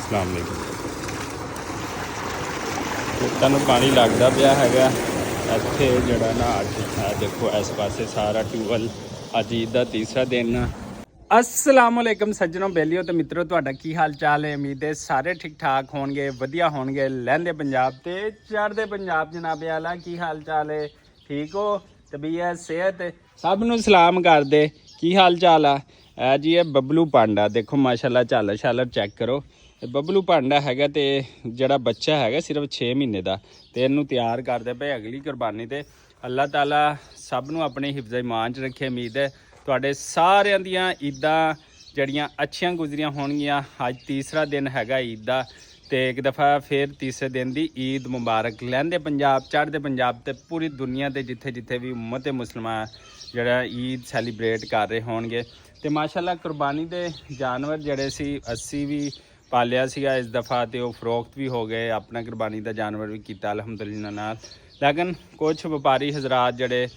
अस्सलाम वालेकुम। ਤੁਹਾਨੂੰ ਪਾਣੀ ਲੱਗਦਾ ਪਿਆ ਹੈਗਾ ਇੱਥੇ ਜਿਹੜਾ ਨਾ ਅੱਜ ਦੇਖੋ ਇਸ ਪਾਸੇ ਸਾਰਾ ਟਿਊਬਵੈੱਲ ਅੱਜ ਈਦ ਦਾ ਤੀਸਰਾ ਦਿਨ। अस्सलाम वालेकुम सज्जनों बेलियो तो मित्रों ਤੁਹਾਡਾ ਕੀ ਹਾਲ ਚਾਲ ਹੈ। उम्मीद है ਸਾਰੇ ठीक ठाक ਹੋਣਗੇ ਵਧੀਆ ਹੋਣਗੇ। ਲਹਿੰਦੇ ਪੰਜਾਬ ਤੇ ਚੜ੍ਹਦੇ ਪੰਜਾਬ ਜਨਾਬ ਆਲਾ ਕੀ ਹਾਲ ਚਾਲ ਹੈ? ਠੀਕ ਹੋ? ਤਬੀਅਤ ਸਿਹਤ ਸਭ ਨੂੰ ਸਲਾਮ ਕਰਦੇ। ਕੀ ਹਾਲ ਚਾਲ ਆ ਜੀ? ਇਹ ਬੱਬਲੂ ਪਾਂਡਾ ਦੇਖੋ ਮਾਸ਼ਾਅੱਲਾ ਝਾਲਰ ਛਾਲਰ ਚੈੱਕ ਕਰੋ। ਇਹ ਬੱਬਲੂ ਪਾਂਡਾ ਹੈਗਾ ਤੇ ਜਿਹੜਾ ਬੱਚਾ ਹੈਗਾ ਸਿਰਫ 6 ਮਹੀਨੇ ਦਾ ਤੇ ਇਹਨੂੰ ਤਿਆਰ ਕਰਦੇ ਪਏ ਅਗਲੀ ਕੁਰਬਾਨੀ ਤੇ। ਅੱਲਾਹ ਤਾਲਾ ਸਭ ਨੂੰ ਆਪਣੇ ਹਿਫਜ਼ ਇਮਾਨ 'ਚ ਰੱਖੇ। ਉਮੀਦ ਹੈ ਤੁਹਾਡੇ ਸਾਰਿਆਂ ਦੀਆਂ ਈਦਾਂ ਜਿਹੜੀਆਂ ਅੱਛੀਆਂ ਗੁਜ਼ਰੀਆਂ ਹੋਣਗੀਆਂ। ਅੱਜ ਤੀਸਰਾ ਦਿਨ ਹੈਗਾ ਈਦ ਦਾ ਤੇ ਇੱਕ ਦਫਾ ਫਿਰ ਤੀਸਰੇ ਦਿਨ ਦੀ ਈਦ ਮੁਬਾਰਕ। ਲਹਿੰਦੇ ਪੰਜਾਬ ਚੜ੍ਹਦੇ ਪੰਜਾਬ ਤੇ ਪੂਰੀ ਦੁਨੀਆ ਦੇ ਜਿੱਥੇ ਜਿੱਥੇ ਵੀ ਉਮਤ ਮੁਸਲਮਾਨ ਜਿਹੜਾ ਈਦ ਸੈਲੀਬ੍ਰੇਟ ਕਰ ਰਹੇ ਹੋਣਗੇ। ਤੇ ਮਾਸ਼ਾਅੱਲਾ ਕੁਰਬਾਨੀ ਦੇ ਜਾਨਵਰ ਜਿਹੜੇ ਸੀ ਅਸੀਂ ਵੀ ਪਾਲਿਆ ਸੀਗਾ ਇਸ ਦਫਾ ਤੇ ਉਹ ਫਰੋਖਤ ਵੀ ਹੋ ਗਏ। ਆਪਣਾ ਕੁਰਬਾਨੀ ਦਾ ਜਾਨਵਰ ਵੀ ਕੀਤਾ ਅਲਹਮਦੁਲਿਲਾ ਨਾਲ। ਲੇਕਿਨ ਕੁਛ ਵਪਾਰੀ ਹਜ਼ਰਾਤ ਜਿਹੜੇ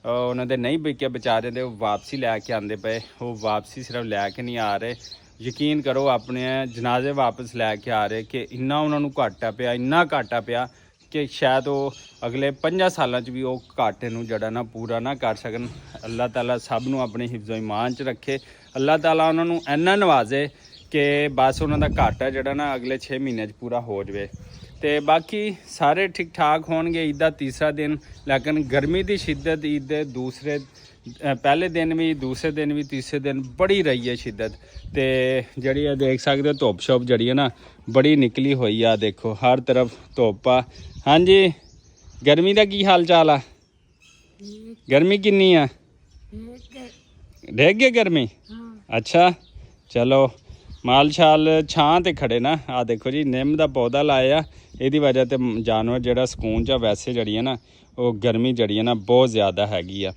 ਉਹਨਾਂ ਦੇ ਨਹੀਂ ਵਿਕੇ ਵਿਚਾਰੇ ਦੇ ਉਹ ਵਾਪਸੀ ਲੈ ਕੇ ਆਉਂਦੇ ਪਏ। ਉਹ ਵਾਪਸੀ ਸਿਰਫ ਲੈ ਕੇ ਨਹੀਂ ਆ ਰਹੇ, ਯਕੀਨ ਕਰੋ ਆਪਣੇ ਜਨਾਜ਼ੇ ਵਾਪਸ ਲੈ ਕੇ ਆ ਰਹੇ ਕਿ ਇੰਨਾ ਉਹਨਾਂ ਨੂੰ ਘਾਟਾ ਪਿਆ, ਇੰਨਾ ਘਾਟਾ ਪਿਆ ਕਿ ਸ਼ਾਇਦ ਉਹ ਅਗਲੇ 5 ਸਾਲਾਂ 'ਚ ਵੀ ਉਹ ਘਾਟੇ ਨੂੰ ਜਿਹੜਾ ਨਾ ਪੂਰਾ ਨਾ ਕਰ ਸਕਣ। ਅੱਲਾਹ ਤਾਲਾ ਸਭ ਨੂੰ ਆਪਣੇ ਹਿਫਜ਼ ਇਮਾਨ 'ਚ ਰੱਖੇ। ਅੱਲਾਹ ਤਾਲਾ ਉਹਨਾਂ ਨੂੰ ਇੰਨਾ ਨਵਾਜ਼ੇ ਕਿ ਬਸ ਉਹਨਾਂ ਦਾ ਘਾਟਾ ਜਿਹੜਾ ਨਾ ਅਗਲੇ 6 ਮਹੀਨਿਆਂ 'ਚ ਪੂਰਾ ਹੋ ਜਾਵੇ। ਤੇ ਬਾਕੀ ਸਾਰੇ ਠੀਕ ਠਾਕ ਹੋਣਗੇ। ਈਦ ਦਾ ਤੀਸਰਾ ਦਿਨ ਲੇਕਿਨ ਗਰਮੀ ਦੀ ਸ਼ਿੱਦਤ ਈਦ ਦੇ ਪਹਿਲੇ ਦਿਨ ਵੀ ਦੂਸਰੇ ਦਿਨ ਵੀ ਤੀਸਰੇ ਦਿਨ ਬੜੀ ਰਹੀ ਹੈ ਸ਼ਿੱਦਤ। ਤੇ ਜਿਹੜੀ ਆ ਦੇਖ ਸਕਦੇ ਹੋ ਧੁੱਪ ਸ਼ੁੱਪ ਜਿਹੜੀ ਹੈ ਨਾ ਬੜੀ ਨਿਕਲੀ ਹੋਈ ਆ। ਦੇਖੋ ਹਰ ਤਰਫ ਧੁੱਪ ਆ। ਹਾਂਜੀ ਗਰਮੀ ਦਾ ਕੀ ਹਾਲ ਚਾਲ ਆ? ਗਰਮੀ ਕਿੰਨੀ ਆ? ਡਿੱਗ ਗਈ ਗਰਮੀ? ਅੱਛਾ ਚਲੋ ਮਾਲ ਸ਼ਾਲ ਛਾਂ ਤੇ ਖੜੇ ਨਾ। ਆ ਦੇਖੋ ਜੀ ਨਿੰਮ ਦਾ ਪੌਦਾ ਲਾਇਆ, ਇਹਦੀ ਵਜ੍ਹਾ ਤੇ ਜਾਨਵਰ ਜਿਹੜਾ ਸਕੂਨ 'ਚ ਵੈਸੇ ਜਿਹੜੀ ਹੈ ਨਾ ਉਹ ਗਰਮੀ ਜਿਹੜੀ ਹੈ ਨਾ ਬਹੁਤ ਜ਼ਿਆਦਾ ਹੈਗੀ ਆ।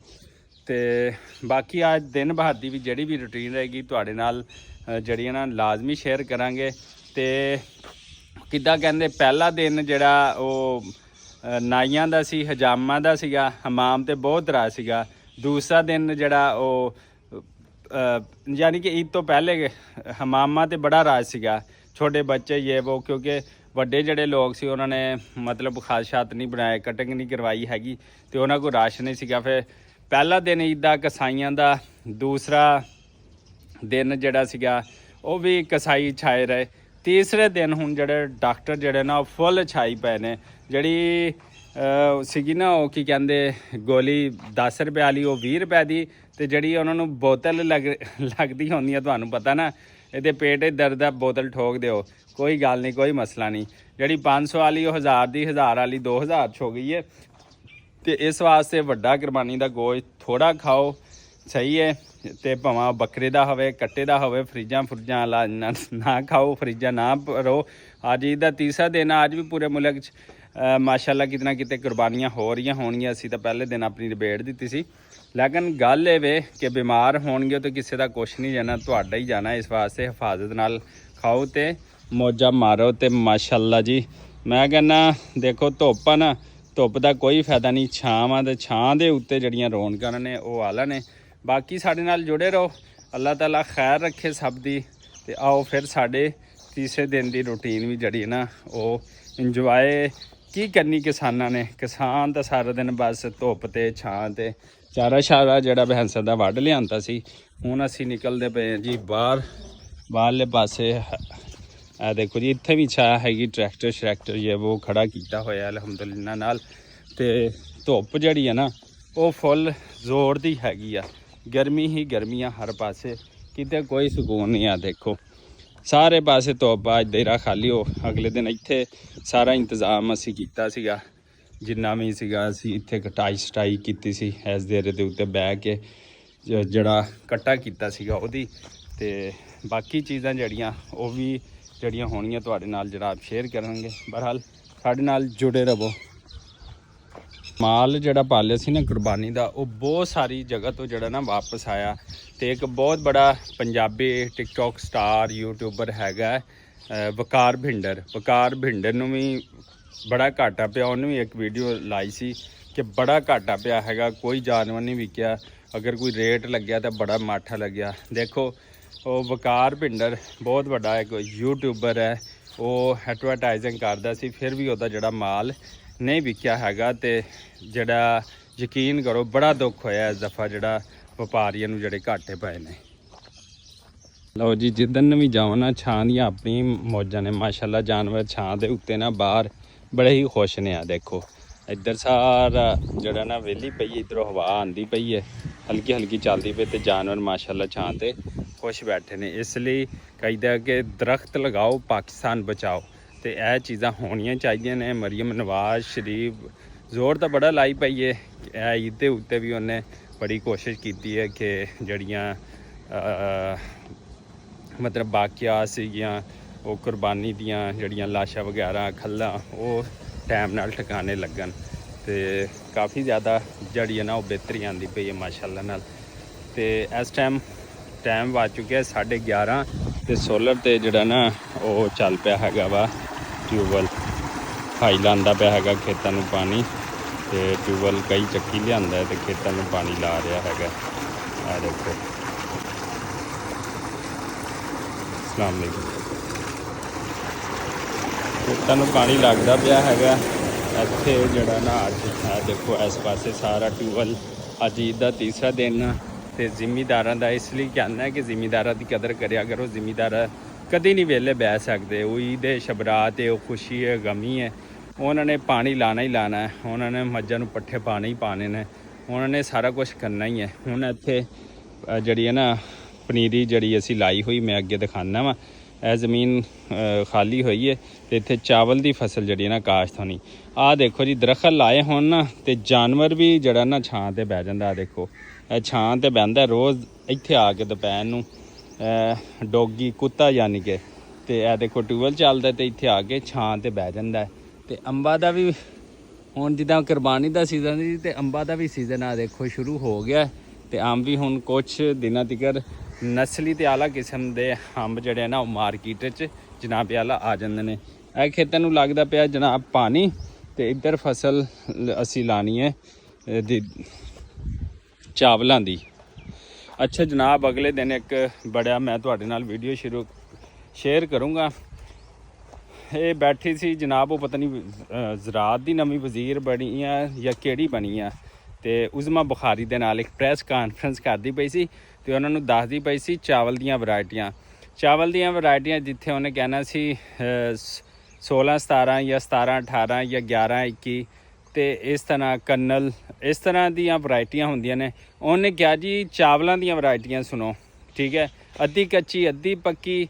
ਤੇ ਬਾਕੀ ਅੱਜ ਦਿਨ ਬਹਾਰ ਦੀ ਵੀ ਜਿਹੜੀ ਵੀ ਰੂਟੀਨ ਰਹੇਗੀ ਤੁਹਾਡੇ ਨਾਲ ਜਿਹੜੀ ਹੈ ਨਾ ਲਾਜ਼ਮੀ ਸ਼ੇਅਰ ਕਰਾਂਗੇ। ਤੇ ਕਿੱਦਾਂ ਕਹਿੰਦੇ ਪਹਿਲਾ ਦਿਨ ਜਿਹੜਾ ਉਹ ਨਾਈਆਂ ਦਾ ਸੀ, ਹਜਾਮਾਂ ਦਾ ਸੀਗਾ। ਹਮਾਮ ਤੇ ਬਹੁਤ ਰਾਹ ਸੀਗਾ। ਦੂਸਰਾ ਦਿਨ ਜਿਹੜਾ ਉਹ ਯਾਨੀ ਕਿ ਈਦ ਤੋਂ ਪਹਿਲੇ ਹਮਾਮਾਂ ਤੇ ਬੜਾ ਰਾਜ ਸੀਗਾ। ਛੋਟੇ ਬੱਚੇ ਇਹ ਉਹ ਕਿਉਂਕਿ ਵੱਡੇ ਜਿਹੜੇ ਲੋਕ ਸੀ ਉਹਨਾਂ ਨੇ ਮਤਲਬ ਖਾਦਸ਼ਾਤ ਨਹੀਂ ਬਣਾਏ, ਕਟਿੰਗ ਨਹੀਂ ਕਰਵਾਈ ਹੈਗੀ ਤੇ ਉਹਨਾਂ ਕੋਲ ਰਾਸ਼ ਨਹੀਂ ਸੀਗਾ। ਫਿਰ ਪਹਿਲਾ ਦਿਨ ਈਦ ਦਾ ਕਸਾਈਆਂ ਦਾ, ਦੂਸਰਾ ਦਿਨ ਜਿਹੜਾ ਸੀਗਾ ਉਹ ਵੀ ਕਸਾਈ ਛਾਏ ਰਹੇ। ਤੀਸਰੇ ਦਿਨ ਹੁਣ ਜਿਹੜੇ ਡਾਕਟਰ ਜਿਹੜੇ ਨਾ ਉਹ ਫੁੱਲ ਛਾਈ ਪਏ ਨੇ। ਜਿਹੜੀ ਸੀਗੀ ਨਾ ਉਹ ਕੀ ਕਹਿੰਦੇ ਗੋਲੀ 10 ਰੁਪਏ ਵਾਲੀ ਉਹ 20 ਰੁਪਏ ਦੀ ਤੇ ਜਿਹੜੀ ਉਹਨਾਂ ਨੂੰ ਬੋਤਲ ਲੱਗਦੀ ਹੁੰਦੀ ਆ ਤੁਹਾਨੂੰ ਪਤਾ ਨਾ ਇਹਦੇ ਪੇਟ 'ਚ ਦਰਦ ਆ ਬੋਤਲ ਠੋਕ ਦਿਓ ਕੋਈ ਗੱਲ ਨਹੀਂ ਕੋਈ ਮਸਲਾ ਨਹੀਂ। ਜਿਹੜੀ 500 ਵਾਲੀ ਉਹ 1000 ਦੀ, 1000 ਵਾਲੀ 2000 'ਚ ਹੋ ਗਈ ਹੈ। ਤੇ ਇਸ ਵਾਸਤੇ ਵੱਡਾ ਕੁਰਬਾਨੀ ਦਾ ਗੋਸ਼ਤ ਥੋੜਾ ਖਾਓ ਸਹੀ ਹੈ। ਤੇ ਭਾਵੇਂ ਬੱਕਰੇ ਦਾ ਹੋਵੇ ਕੱਟੇ ਦਾ ਹੋਵੇ ਫਰਿੱਜਾਂ ਫੁਰਜਾਂ ਵਾਲਾ ਨਾ ਖਾਓ, ਫਰਿੱਜਾਂ ਨਾ ਭਰੋ। ਅੱਜ ਇਹਦਾ ਤੀਸਰਾ ਦਿਨ ਆ। ਅੱਜ ਵੀ ਪੂਰੇ ਮੁਲਕ 'ਚ ਮਾਸ਼ਾਅੱਲਾ ਕਿਤੇ ਨਾ ਕਿਤੇ ਕੁਰਬਾਨੀਆਂ ਹੋ ਰਹੀਆਂ ਹੋਣਗੀਆਂ। ਅਸੀਂ ਤਾਂ ਪਹਿਲੇ ਦਿਨ ਆਪਣੀ ਰਿਬੇਟ ਦਿੱਤੀ ਸੀ ਲੇਕਿਨ ਗੱਲ ਇਹ ਵੇ ਕਿ ਬਿਮਾਰ ਹੋਣਗੇ ਤਾਂ ਕਿਸੇ ਦਾ ਕੁਛ ਨਹੀਂ ਜਾਣਾ, ਤੁਹਾਡਾ ਹੀ ਜਾਣਾ। ਇਸ ਵਾਸਤੇ ਹਿਫਾਜ਼ਤ ਨਾਲ ਖਾਓ ਤੇ ਮੌਜਾਂ ਮਾਰੋ। ਤੇ ਮਾਸ਼ਾਅੱਲਾ ਜੀ ਮੈਂ ਕਹਿੰਦਾ ਦੇਖੋ ਧੁੱਪ ਆ ਨਾ, ਧੁੱਪ ਦਾ ਕੋਈ ਫਾਇਦਾ ਨਹੀਂ। ਛਾਂ ਤੇ ਛਾਂ ਦੇ ਉੱਤੇ ਜਿਹੜੀਆਂ ਰੌਣਕਾਂ ਨੇ ਉਹ ਆਲਾ ਨੇ। ਬਾਕੀ ਸਾਡੇ ਨਾਲ ਜੁੜੇ ਰਹੋ। ਅੱਲਾਹ ਤਾਲਾ ਖੈਰ ਰੱਖੇ ਸਭ ਦੀ। ਤੇ ਆਓ ਫਿਰ ਸਾਡੇ ਤੀਸਰੇ ਦਿਨ ਦੀ ਰੂਟੀਨ ਵੀ ਜਿਹੜੀ ਨਾ ਉਹ ਇੰਜੋਏ ਕੀ ਕਰਨੀ ਕਿਸਾਨਾਂ ਨੇ। ਕਿਸਾਨ ਤਾਂ ਸਾਰਾ ਦਿਨ ਬਸ ਧੁੱਪ ਤੇ ਛਾਂ ਤੇ ਚਾਰਾ ਸ਼ਾਰਾ ਜਿਹੜਾ ਭੈਂਸਾਂ ਦਾ ਵੱਢ ਲਿਆਂਦਾ ਸੀ। ਹੁਣ ਅਸੀਂ ਨਿਕਲਦੇ ਪਏ ਜੀ ਬਾਹਰਲੇ ਪਾਸੇ। ਆ ਦੇਖੋ ਜੀ ਇੱਥੇ ਵੀ ਛਾਂ ਹੈਗੀ। ਟਰੈਕਟਰ ਇਹ ਉਹ ਖੜਾ ਕੀਤਾ ਹੋਇਆ ਅਲਹਮਦੁਲਿਲਾ ਨਾਲ। ਤੇ ਧੁੱਪ ਜਿਹੜੀ ਹੈ ਨਾ ਉਹ ਫੁੱਲ ਜ਼ੋਰ ਦੀ ਹੈਗੀ ਆ। ਗਰਮੀ ਹੀ ਗਰਮੀਆਂ ਹਰ ਪਾਸੇ, ਕਿਤੇ ਕੋਈ ਸਕੂਨ ਨਹੀਂ ਆ। ਦੇਖੋ ਸਾਰੇ ਪਾਸੇ ਧੁੱਪ ਆ। ਦੇਰਾ ਖਾਲੀ ਹੋ ਅਗਲੇ ਦਿਨ ਇੱਥੇ ਸਾਰਾ ਇੰਤਜ਼ਾਮ ਅਸੀਂ ਕੀਤਾ ਸੀਗਾ ਜਿੰਨਾ ਵੀ ਸੀਗਾ। ਅਸੀਂ ਇੱਥੇ ਕਟਾਈ ਸਟਾਈ ਕੀਤੀ ਸੀ ਇਸ ਦੇਰੇ ਦੇ ਉੱਤੇ ਬਹਿ ਕੇ ਜਿਹੜਾ ਕੱਟਾ ਕੀਤਾ ਸੀਗਾ ਉਹਦੀ। ਤੇ ਬਾਕੀ ਚੀਜ਼ਾਂ ਜਿਹੜੀਆਂ ਉਹ ਵੀ ਜਿਹੜੀਆਂ ਹੋਣਗੀਆਂ ਤੁਹਾਡੇ ਨਾਲ ਜਨਾਬ ਸ਼ੇਅਰ ਕਰਾਂਗੇ। ਬਹਰਹਾਲ ਸਾਡੇ ਨਾਲ ਜੁੜੇ ਰਹੋ। ਮਾਲ ਜਿਹੜਾ ਪਾਲਿਆ ਸੀ ਨਾ ਕੁਰਬਾਨੀ ਦਾ ਉਹ ਬਹੁਤ ਸਾਰੀ ਜਗ੍ਹਾ ਤੋਂ ਜਿਹੜਾ ਨਾ ਵਾਪਸ ਆਇਆ। ਤੇ ਇੱਕ ਬਹੁਤ ਬੜਾ ਪੰਜਾਬੀ ਟਿਕਟੋਕ ਸਟਾਰ ਯੂਟਿਊਬਰ ਹੈਗਾ ਵਕਾਰ ਭਿੰਡਰ ਨੂੰ ਵੀ ਬੜਾ ਘਾਟਾ ਪਿਆ। ਉਹਨੇ ਵੀ ਇੱਕ ਵੀਡੀਓ ਲਾਈ ਸੀ ਕਿ ਬੜਾ ਘਾਟਾ ਪਿਆ ਹੈਗਾ, ਕੋਈ ਜਾਨਵਰ ਨਹੀਂ ਵਿਕਿਆ, ਅਗਰ ਕੋਈ ਰੇਟ ਲੱਗਿਆ ਤਾਂ ਬੜਾ ਮਾਠਾ ਲੱਗਿਆ। ਦੇਖੋ ਉਹ ਵਕਾਰ ਭਿੰਡਰ ਬਹੁਤ ਵੱਡਾ ਇੱਕ ਯੂਟਿਊਬਰ ਹੈ। ਉਹ ਐਡਵਰਟਾਈਜ਼ਿੰਗ ਕਰਦਾ ਸੀ, ਫਿਰ ਵੀ ਉਹਦਾ ਜਿਹੜਾ ਮਾਲ ਨਹੀਂ ਵਿਕਿਆ ਹੈਗਾ। ਤੇ ਜਿਹੜਾ ਯਕੀਨ ਕਰੋ ਬੜਾ ਦੁੱਖ ਹੋਇਆ ਇਸ ਦਫਾ, ਜਿਹੜਾ ਵਪਾਰੀਆਂ ਨੂੰ ਜਿਹੜੇ ਘਾਟੇ ਪਏ ਨੇ। ਲਓ ਜੀ, ਜਿੱਦਣ ਵੀ ਜਾਓ ਨਾ, ਛਾਂ ਦੀਆਂ ਆਪਣੀ ਮੌਜਾਂ ਨੇ ਮਾਸ਼ਾਅੱਲਾ। ਜਾਨਵਰ ਛਾਂ ਦੇ ਉੱਤੇ ਨਾ ਬਾਹਰ ਬੜੇ ਹੀ ਖੁਸ਼ ਨੇ। ਆ ਦੇਖੋ ਇੱਧਰ ਸਾਰਾ ਜਿਹੜਾ ਨਾ ਵਿਹਲੀ ਪਈ, ਇੱਧਰੋਂ ਹਵਾ ਆਉਂਦੀ ਪਈ ਹੈ, ਹਲਕੀ ਹਲਕੀ ਚੱਲਦੀ ਪਈ, ਤੇ ਜਾਨਵਰ ਮਾਸ਼ਾਅੱਲਾ ਛਾਂ ਤੇ ਖੁਸ਼ ਬੈਠੇ ਨੇ। ਇਸ ਲਈ ਕਹਿੰਦਾ ਕਿ ਦਰਖਤ ਲਗਾਓ, ਪਾਕਿਸਤਾਨ ਬਚਾਓ, ਤੇ ਇਹ ਚੀਜ਼ਾਂ ਹੋਣੀਆਂ ਚਾਹੀਦੀਆਂ ਨੇ। ਮਰੀਮ ਨਵਾਜ਼ ਸ਼ਰੀਫ ਜ਼ੋਰ ਤਾਂ ਬੜਾ ਲਾਈ ਪਈ ਹੈ, ਇਹ ਈਦ ਦੇ ਉੱਤੇ ਵੀ ਉਹਨੇ ਬੜੀ ਕੋਸ਼ਿਸ਼ ਕੀਤੀ ਹੈ ਕਿ ਜਿਹੜੀਆਂ ਮਤਲਬ ਬਾਕੀਆ ਸੀਗੀਆਂ, ਉਹ ਕੁਰਬਾਨੀ ਦੀਆਂ ਜਿਹੜੀਆਂ ਲਾਸ਼ਾਂ ਵਗੈਰਾ ਖੱਲਾਂ, ਉਹ ਟਾਈਮ ਨਾਲ ਟਿਕਾਣੇ ਲੱਗਣ, ਤੇ ਕਾਫੀ ਜ਼ਿਆਦਾ ਜਿਹੜੀ ਹੈ ਨਾ ਉਹ ਬਿਹਤਰੀ ਆਉਂਦੀ ਪਈ ਹੈ ਮਾਸ਼ਾਅੱਲਾ ਨਾਲ। ਤੇ ਇਸ ਟਾਈਮ ਵੱਜ ਚੁੱਕਿਆ 11:30, ਤੇ ਸੋਲਰ ਤੇ ਜਿਹੜਾ ਨਾ ਉਹ ਚੱਲ ਪਿਆ ਹੈਗਾ ਵਾ ਟਿਊਬਵੈੱਲ, ਭਾਈ ਲਾਉਂਦਾ ਪਿਆ ਹੈਗਾ ਖੇਤਾਂ ਨੂੰ ਪਾਣੀ, ਤੇ ਟਿਊਬਵੈੱਲ ਕਈ ਚੱਕੀ ਲਿਆਂਦਾ ਤੇ ਖੇਤਾਂ ਨੂੰ ਪਾਣੀ ਲਾ ਰਿਹਾ ਹੈਗਾ। ਆ ਦੇਖੋ, ਅਸਲਾਮ ਵਾਲੇਕੁਮ। ਖੇਤਾਂ ਨੂੰ ਪਾਣੀ ਲੱਗਦਾ ਪਿਆ ਹੈਗਾ ਇੱਥੇ ਜਿਹੜਾ ਨਾ। ਅੱਜ ਦੇਖੋ ਇਸ ਪਾਸੇ ਸਾਰਾ ਟਿਊਬਵੈੱਲ, ਅੱਜ ਈਦ ਦਾ ਤੀਸਰਾ ਦਿਨ, ਤੇ ਜ਼ਿਮੀਂਦਾਰਾਂ ਦਾ ਇਸ ਲਈ ਕਹਿੰਦਾ ਕਿ ਜ਼ਿਮੀਂਦਾਰਾਂ ਦੀ ਕਦਰ ਕਰਿਆ ਕਰੋ। ਜ਼ਿਮੀਂਦਾਰ ਕਦੀ ਨਹੀਂ ਵਿਹਲੇ ਬਹਿ ਸਕਦੇ। ਉਹ ਈਦ ਹੈ, ਸ਼ਬਰਾਤ ਹੈ, ਉਹ ਖੁਸ਼ੀ ਹੈ, ਗਮੀ ਹੈ, ਉਹਨਾਂ ਨੇ ਪਾਣੀ ਲਾਣਾ ਹੀ ਲਾਣਾ ਹੈ, ਉਹਨਾਂ ਨੇ ਮੱਝਾਂ ਨੂੰ ਪੱਠੇ ਪਾਣੇ ਹੀ ਪਾਣੇ ਨੇ, ਉਹਨਾਂ ਨੇ ਸਾਰਾ ਕੁਝ ਕਰਨਾ ਹੀ ਹੈ। ਹੁਣ ਇੱਥੇ ਜਿਹੜੀ ਹੈ ਨਾ ਪਨੀਰੀ ਜਿਹੜੀ ਅਸੀਂ ਲਾਈ ਹੋਈ, ਮੈਂ ਅੱਗੇ ਦਿਖਾਉਂਦਾ ਵਾ। ਇਹ ਜ਼ਮੀਨ ਖਾਲੀ ਹੋਈ ਹੈ, ਤੇ ਇੱਥੇ ਚਾਵਲ ਦੀ ਫਸਲ ਜਿਹੜੀ ਹੈ ਨਾ ਕਾਸ਼ਤ ਹੋਣੀ। ਆਹ ਦੇਖੋ ਜੀ, ਦਰਖਤ ਲਾਏ ਹੋਣ ਨਾ, ਤੇ ਜਾਨਵਰ ਵੀ ਜਿਹੜਾ ਨਾ ਛਾਂ ਤੇ ਬਹਿ ਜਾਂਦਾ। ਦੇਖੋ ਇਹ ਛਾਂ ਤੇ ਬਹਿੰਦਾ ਰੋਜ਼ ਇੱਥੇ ਆ ਕੇ ਦੁਪਹਿਰ ਨੂੰ, ਡੋਗੀ ਕੁੱਤਾ ਯਾਨੀ ਕਿ। ਤੇ ਇਹ ਦੇਖੋ ਟਿਊਬਵੈੱਲ ਚੱਲਦਾ, ਤੇ ਇੱਥੇ ਆ ਕੇ ਛਾਂ ਤੇ ਬਹਿ ਜਾਂਦਾ। ਤੇ ਅੰਬਾਂ ਦਾ ਵੀ ਹੁਣ ਜਿੱਦਾਂ ਕੁਰਬਾਨੀ ਦਾ ਸੀਜ਼ਨ ਸੀ, ਤੇ ਅੰਬਾਂ ਦਾ ਵੀ ਸੀਜ਼ਨ ਆ ਦੇਖੋ ਸ਼ੁਰੂ ਹੋ ਗਿਆ। ਤੇ ਅੰਬ ਵੀ ਹੁਣ ਕੁਛ ਦਿਨਾਂ ਤੱਕ ਨਸਲੀ ਤੇ ਆਲਾ ਕਿਸਮ ਦੇ ਅੰਬ ਜਿਹੜੇ ਨਾ ਉਹ ਮਾਰਕੀਟ 'ਚ ਜਨਾਬ ਆਲਾ ਆ ਜਾਂਦੇ ਨੇ। ਇਹ ਖੇਤਾਂ ਨੂੰ ਲੱਗਦਾ ਪਿਆ ਜਨਾਬ ਪਾਣੀ, ਤੇ ਇੱਧਰ ਫਸਲ ਅਸੀਂ ਲਾਣੀ ਹੈ ਦੀ ਚਾਵਲਾਂ ਦੀ। ਅੱਛਾ ਜਨਾਬ, ਅਗਲੇ ਦਿਨ ਇੱਕ ਬੜਾ ਮੈਂ ਤੁਹਾਡੇ ਨਾਲ ਵੀਡੀਓ ਸ਼ੇਅਰ ਕਰੂੰਗਾ। ਇਹ ਬੈਠੀ ਸੀ ਜਨਾਬ, ਉਹ ਪਤਾ ਨਹੀਂ ਜ਼ਰਾਤ ਦੀ ਨਵੀਂ ਵਜ਼ੀਰ ਬਣੀ ਆ ਜਾਂ ਕਿਹੜੀ ਬਣੀ ਆ, ਤੇ ਉਜ਼ਮਾ ਬੁਖਾਰੀ ਦੇ ਨਾਲ ਇੱਕ ਪ੍ਰੈਸ ਕਾਨਫਰੰਸ ਕਰਦੀ ਪਈ ਸੀ, ਤੇ ਉਹਨਾਂ ਨੂੰ ਦੱਸਦੀ ਪਈ ਸੀ ਚਾਵਲ ਦੀਆਂ ਵੈਰਾਈਟੀਆਂ ਜਿੱਥੇ ਉਹਨੇ ਕਹਿਣਾ ਸੀ 16 17 ਜਾਂ 17 18 ਜਾਂ 11 21, ਤੇ ਇਸ ਤਰ੍ਹਾਂ ਕਰਨਲ, ਇਸ ਤਰ੍ਹਾਂ ਦੀਆਂ ਵੈਰਾਈਟੀਆਂ ਹੁੰਦੀਆਂ ਨੇ। ਉਹਨੇ ਕਿਹਾ ਜੀ ਚਾਵਲਾਂ ਦੀਆਂ ਵੈਰਾਈਟੀਆਂ ਸੁਣੋ, ਠੀਕ ਹੈ, ਅੱਧੀ ਕੱਚੀ ਅੱਧੀ ਪੱਕੀ,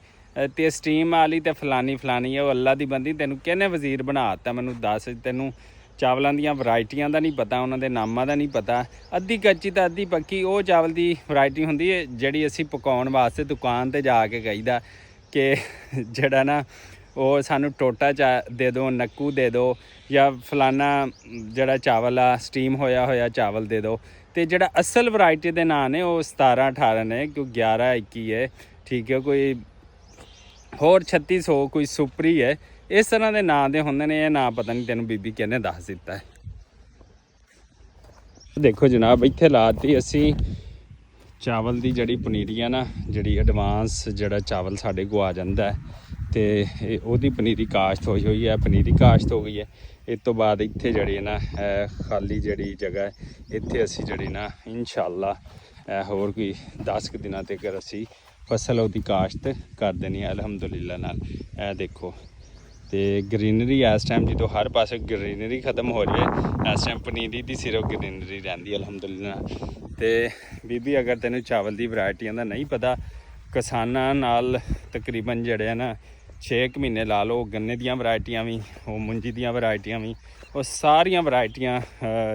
ਤੇ ਸਟੀਮ ਵਾਲੀ, ਤੇ ਫਲਾਨੀ ਹੈ, ਉਹ ਅੱਲਾ ਦੀ ਬੰਦੀ, ਤੈਨੂੰ ਕਿਹਨੇ ਵਜ਼ੀਰ ਬਣਾ ਦਿੱਤਾ ਮੈਨੂੰ ਦੱਸ। ਤੈਨੂੰ ਚਾਵਲਾਂ ਦੀਆਂ ਵੈਰਾਈਟੀਆਂ ਦਾ ਨਹੀਂ ਪਤਾ, ਉਹਨਾਂ ਦੇ ਨਾਮਾਂ ਦਾ ਨਹੀਂ ਪਤਾ। ਅੱਧੀ ਕੱਚੀ ਤਾਂ ਅੱਧੀ ਪੱਕੀ ਉਹ ਚਾਵਲ ਦੀ ਵੈਰਾਈਟੀ ਹੁੰਦੀ ਹੈ ਜਿਹੜੀ ਅਸੀਂ ਪਕਾਉਣ ਵਾਸਤੇ ਦੁਕਾਨ 'ਤੇ ਜਾ ਕੇ ਕਹੀਦਾ ਕਿ ਜਿਹੜਾ ਨਾ ਉਹ ਸਾਨੂੰ ਟੋਟਾ ਦੇ ਦਿਓ, ਨੱਕੂ ਦੇ ਦਿਓ, ਜਾਂ ਫਲਾਨਾ ਜਿਹੜਾ ਚਾਵਲ ਆ ਸਟੀਮ ਹੋਇਆ ਚਾਵਲ ਦੇ ਦਿਓ। ਤੇ ਜਿਹੜਾ ਅਸਲ ਵੈਰਾਈਟੀ ਦੇ ਨਾਂ ਨੇ ਉਹ 17 18 ਨੇ, ਕੋਈ 11 21 ਹੈ, ਠੀਕ ਹੈ, ਕੋਈ ਹੋਰ 3600, ਕੋਈ ਸੁਪਰੀ ਹੈ, ਇਸ ਤਰ੍ਹਾਂ ਦੇ ਨਾਂ ਦੇ ਹੁੰਦੇ ਨੇ। ਇਹ ਨਾਂ ਪਤਾ ਨਹੀਂ ਤੈਨੂੰ ਬੀਬੀ ਕਿਹਨੇ ਦੱਸ ਦਿੱਤਾ ਹੈ। ਦੇਖੋ ਜਨਾਬ, ਇੱਥੇ ਲਾਤੀ ਅਸੀਂ ਚਾਵਲ ਦੀ ਜਿਹੜੀ ਪਨੀਰੀ ਆ ਨਾ, ਜਿਹੜੀ ਐਡਵਾਂਸ ਜਿਹੜਾ ਚਾਵਲ ਸਾਡੇ ਕੋਲ ਆ ਜਾਂਦਾ ਹੈ, ਤੇ ਉਹਦੀ ਪਨੀਰੀ ਕਾਸ਼ਤ ਹੋਈ ਹੈ, ਪਨੀਰੀ ਕਾਸ਼ਤ ਹੋ ਗਈ ਹੈ। ਇਸ ਤੋਂ ਬਾਅਦ ਇੱਥੇ ਜਿਹੜੀ ਹੈ ਨਾ ਖਾਲੀ ਜਿਹੜੀ ਜਗ੍ਹਾ ਹੈ, ਇੱਥੇ ਅਸੀਂ ਜਿਹੜੀ ਨਾ ਇਨਸ਼ਾਅੱਲਾ ਹੋਰ ਕੋਈ 10 ਕੁ ਦਿਨਾਂ ਤੱਕ ਅਸੀਂ ਫਸਲ ਉਹਦੀ ਕਾਸ਼ਤ ਕਰ ਦੇਣੀ ਹੈ ਅਲਹਮਦੁਲਿਲਾ ਨਾਲ। ਇਹ ਦੇਖੋ, ਤੇ ਗਰੀਨਰੀ ਇਸ ਟਾਈਮ ਜਦੋਂ ਹਰ ਪਾਸੇ ਗਰੀਨਰੀ ਖਤਮ ਹੋ ਰਹੀ ਹੈ, ਇਸ ਟਾਈਮ ਪਨੀਰੀ ਦੀ ਸਿਰਫ ਗਰੀਨਰੀ ਰਹਿੰਦੀ ਅਲਹਮਦੁਲਿਲਾ। ਤੇ ਬੀਬੀ, ਅਗਰ ਤੈਨੂੰ ਚਾਵਲ ਦੀ ਵੈਰਾਈਟੀਆਂ ਦਾ ਨਹੀਂ ਪਤਾ, ਕਿਸਾਨਾਂ ਨਾਲ ਤਕਰੀਬਨ ਜਿਹੜੇ ਆ ਨਾ 6 ਮਹੀਨੇ ਲਾ ਲਓ, ਗੰਨੇ ਦੀਆਂ ਵੈਰਾਈਟੀਆਂ ਵੀ, ਉਹ ਮੁੰਜੀ ਦੀਆਂ ਵੈਰਾਈਟੀਆਂ ਵੀ, ਉਹ ਸਾਰੀਆਂ ਵੈਰਾਈਟੀਆਂ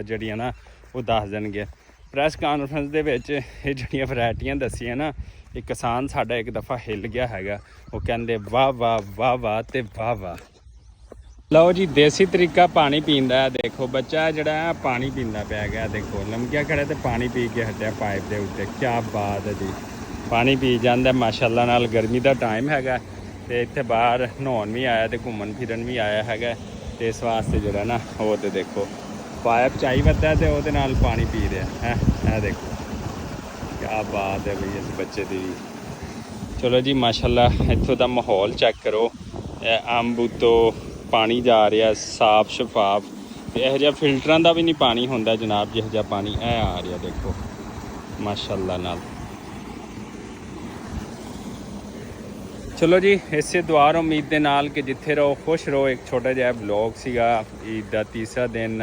ਜਿਹੜੀਆਂ ਨਾ ਉਹ ਦੱਸ ਦੇਣਗੇ। ਪ੍ਰੈਸ ਕਾਨਫਰੰਸ ਦੇ ਵਿੱਚ ਇਹ ਜਿਹੜੀਆਂ ਵੈਰਾਈਟੀਆਂ ਦੱਸੀਆਂ ਨਾ, ਇਹ ਕਿਸਾਨ ਸਾਡਾ ਇੱਕ ਦਫਾ ਹਿੱਲ ਗਿਆ ਹੈਗਾ। ਉਹ ਕਹਿੰਦੇ ਵਾਹ ਵਾਹ ਵਾਹ ਵਾਹ ਤੇ ਵਾਹ ਵਾਹ। ਲਓ ਜੀ, ਦੇਸੀ ਤਰੀਕਾ ਪਾਣੀ ਪੀਣ ਦਾ। ਦੇਖੋ ਬੱਚਾ ਜਿਹੜਾ ਪਾਣੀ ਪੀਂਦਾ ਪਿਆ ਗਿਆ, ਦੇਖੋ ਲਮਕਿਆ ਖੜਾ ਤੇ ਪਾਣੀ ਪੀ ਕੇ ਹਟਿਆ ਪਾਈਪ ਦੇ ਉੱਤੇ। ਕਿਆ ਬਾਤ ਹੈ ਜੀ, ਪਾਣੀ ਪੀ ਜਾਂਦਾ ਮਾਸ਼ਾਅੱਲਾ ਨਾਲ। ਗਰਮੀ ਦਾ ਟਾਈਮ ਹੈਗਾ, ਤੇ ਇੱਥੇ ਬਾਹਰ ਨਹਾਉਣ ਵੀ ਆਇਆ ਤੇ ਘੁੰਮਣ ਫਿਰਨ ਵੀ ਆਇਆ ਹੈਗਾ, ਤੇ ਇਸ ਵਾਸਤੇ ਜਿਹੜਾ ਨਾ ਉਹ ਤੇ ਦੇਖੋ ਪਾਈਪ ਚਾਈ ਵੱਧਾ ਤੇ ਉਹਦੇ ਨਾਲ ਪਾਣੀ ਪੀ ਰਿਹਾ ਹੈ। ਇਹ ਦੇਖੋ ਕਿਆ ਬਾਤ ਹੈ ਬਈ ਇਸ ਬੱਚੇ ਦੀ। ਚਲੋ ਜੀ ਮਾਸ਼ਾਅੱਲਾ, ਇੱਥੋਂ ਦਾ ਮਾਹੌਲ ਚੈੱਕ ਕਰੋ। ਇਹ ਅੰਬ ਉੱਤੋਂ ਪਾਣੀ ਜਾ ਰਿਹਾ ਸਾਫ ਸ਼ਫਾਫ, ਤੇ ਇਹੋ ਜਿਹਾ ਫਿਲਟਰਾਂ ਦਾ ਵੀ ਨਹੀਂ ਪਾਣੀ ਹੁੰਦਾ ਜਨਾਬ, ਜਿਹੋ ਜਿਹਾ ਪਾਣੀ ਇਹ ਆ ਰਿਹਾ ਦੇਖੋ ਮਾਸ਼ਾਅੱਲਾ ਨਾਲ। ਚਲੋ ਜੀ, ਇਸੇ ਦੁਆ ਔਰ ਉਮੀਦ ਦੇ ਨਾਲ ਕਿ ਜਿੱਥੇ ਰਹੋ ਖੁਸ਼ ਰਹੋ। ਇੱਕ ਛੋਟਾ ਜਿਹਾ ਵਲੌਗ ਸੀਗਾ ਈਦ ਦਾ ਤੀਸਰਾ ਦਿਨ।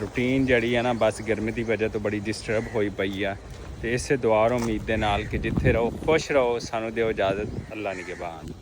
ਰੂਟੀਨ ਜਿਹੜੀ ਹੈ ਨਾ ਬਸ ਗਰਮੀ ਦੀ ਵਜ੍ਹਾ ਤੋਂ ਬੜੀ ਡਿਸਟਰਬ ਹੋਈ ਪਈ ਆ, ਤੇ ਇਸੇ ਦੁਆ ਔਰ ਉਮੀਦ ਦੇ ਨਾਲ ਕਿ ਜਿੱਥੇ ਰਹੋ ਖੁਸ਼ ਰਹੋ। ਸਾਨੂੰ ਦਿਓ ਇਜਾਜ਼ਤ, ਅੱਲਾ ਨਿਗਹਿਬਾਨ।